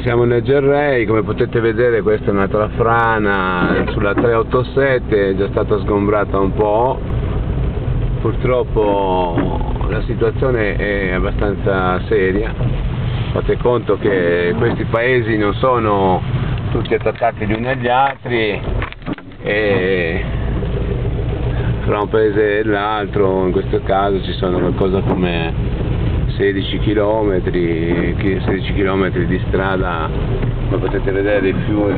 Siamo nel Gerrei, come potete vedere questa è un'altra frana sulla 387, è già stata sgombrata un po'. Purtroppo la situazione è abbastanza seria. Fate conto che questi paesi non sono tutti attaccati gli uni agli altri e fra un paese e l'altro in questo caso ci sono qualcosa come 16 km di strada. Come potete vedere il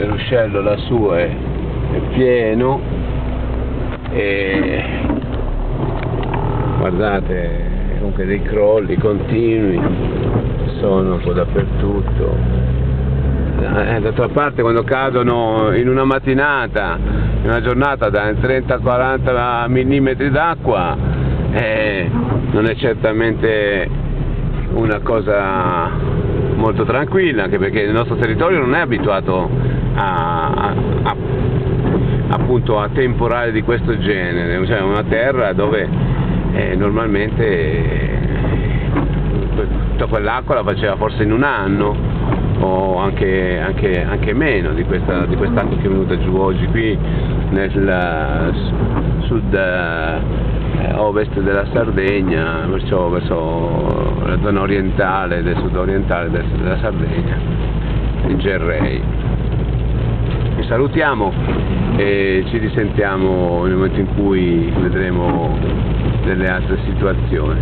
ruscello lassù è pieno e guardate, comunque dei crolli continui sono un po' dappertutto. D'altra parte quando cadono in una mattinata, in una giornata da 30-40 mm d'acqua, non è certamente una cosa molto tranquilla, anche perché il nostro territorio non è abituato appunto a temporali di questo genere, cioè una terra dove normalmente tutta quell'acqua la faceva forse in un anno o anche meno di quest'acqua che è venuta giù oggi qui nel sud ovest della Sardegna, perciò verso la zona orientale del sud orientale della Sardegna, il Gerrei. Vi salutiamo e ci risentiamo nel momento in cui vedremo delle altre situazioni.